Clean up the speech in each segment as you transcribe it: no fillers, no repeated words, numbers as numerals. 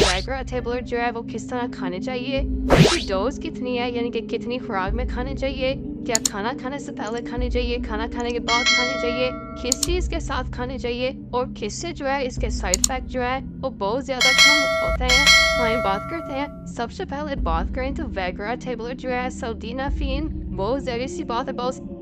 वैगरा टेबलर जो है वो किस तरह खाने चाहिए, उसकी डोज कितनी है, यानी कि कितनी खुराक में खाने चाहिए, क्या खाना खाने से पहले खाने चाहिए, खाना खाने के बाद खाने चाहिए, किस चीज़ के साथ खाने चाहिए, और किससे जो है इसके साइड इफेक्ट जो है वो बहुत ज़्यादा कम होते हैं। हम बात करते हैं। सबसे पहले बात करें तो वैगरा टेबलर जो है सिल्डेनाफिन बहुत ज़रूरी सी बात है, बहुत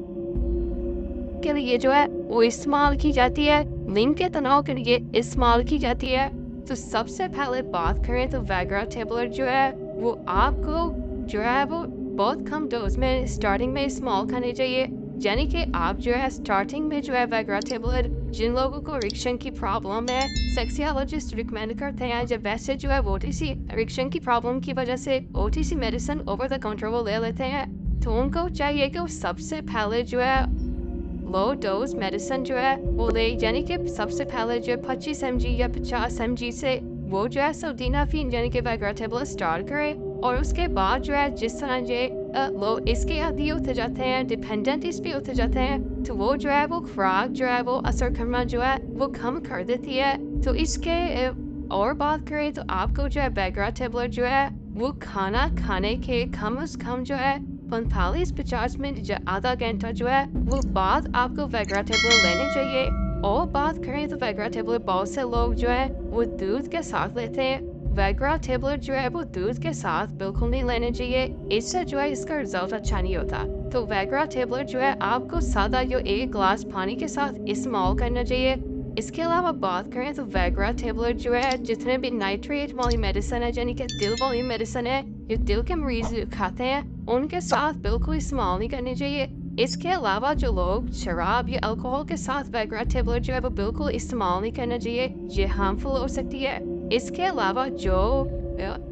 के लिए जो है वो इस्तेमाल की जाती है, नींद के तनाव के लिए इस्तेमाल की जाती है। तो सबसे पहले बात करें तो वैगरा टेबलर जो है वो आपको जो है वो बहुत कम डोज में स्टार्टिंग में इस्तेमाल करनी चाहिए। यानी कि आप जो है स्टार्टिंग में जो है वैगरा टेबलर जिन लोगों को इरेक्शन की प्रॉब्लम है, सेक्सियोलॉजिस्ट रिकमेंड करते हैं जब वैसे जो है वो ओटीसी इरेक्शन की प्रॉब्लम की वजह से OTC medicine over the counter वो ले लेते हैं, तो उनको चाहिए कि वो सबसे पहले जो है लो डोज मेडिसिन जो है वो ले, यानी कि सबसे पहले जो 25 mg या 50 mg से वो जो है सिल्डेनाफिन यानी कि वैगरा टेबलर स्टार्ट करे, और उसके बाद जो है जिस तरह जो लोग इसके आदी होते जाते हैं, डिपेंडेंट इस पे होते जाते हैं, तो वो जो है वो खुराक जो है वो असर करना जो है वो कम कर देती है। तो इसके और बात करें तो आपको जो है वैगरा टेबलर जो है वो खाना खाने के कम से कम जो है 45-50 मिनट या आधा घंटा जो है वो बाद आपको वैगरा टेबलर लेने चाहिए। और बात करें तो वैगरा टेबलर बहुत से लोग जो है वो दूध के साथ लेते हैं। वैगरा टेबलर जो है वो दूध के साथ बिल्कुल नहीं लेने चाहिए, इससे जो है इसका रिजल्ट अच्छा नहीं होता। तो वैगरा टेबलर जो है आपको सादा या एक ग्लास पानी के साथ इस्तेमाल करना चाहिए। इसके अलावा बात करें तो वैगरा टेबलर जो है जितने भी नाइट्रेट वाली मेडिसिन है, यानी कि दिल वाली मेडिसिन है, जो दिल के मरीज खाते हैं उनके साथ बिल्कुल इस्तेमाल नहीं करनी चाहिए। इसके अलावा जो लोग शराब या अल्कोहल के साथ वैगरा टेबलर जो है वो बिल्कुल इस्तेमाल नहीं करना चाहिए, ये हार्मफुल हो सकती है। इसके अलावा जो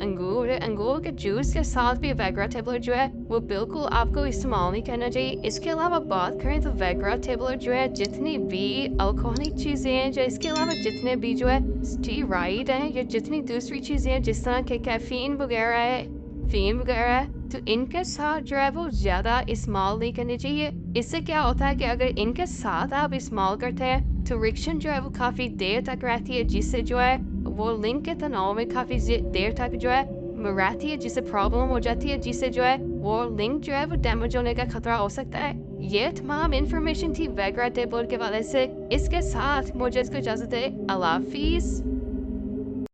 अंगूर के जूस के साथ भी वैगरा टेबलर जो है वो बिल्कुल आपको इस्तेमाल नहीं करना चाहिए। इसके अलावा बात करें तो वैगरा टेबलर जो है जितनी भी अल्कोहलिक चीज़ें हैं, जो इसके अलावा जितने भी जो है स्टीरॉइड हैं या जितनी दूसरी चीज़ें हैं जिस तरह के कैफीन वगैरह है, फीम वगैरह है, तो इनके साथ जो है वो ज़्यादा इस्तेमाल नहीं करनी चाहिए। इससे क्या होता है कि अगर इनके साथ आप इस्तेमाल करते हैं तो इरेक्शन जो है वो काफ़ी देर तक रहती है, जिससे जो है वो लिंग के तनाव में काफ़ी देर तक जो है रहती है, जिससे प्रॉब्लम हो जाती है, जिससे जो है वो लिंग जो है वो डैमेज होने का खतरा हो सकता है। ये तमाम इन्फॉर्मेशन थी वैगरा टेबलर के वाले से। इसके साथ मुझे इसको इजाज़त है। अल्लाह हाफिज़।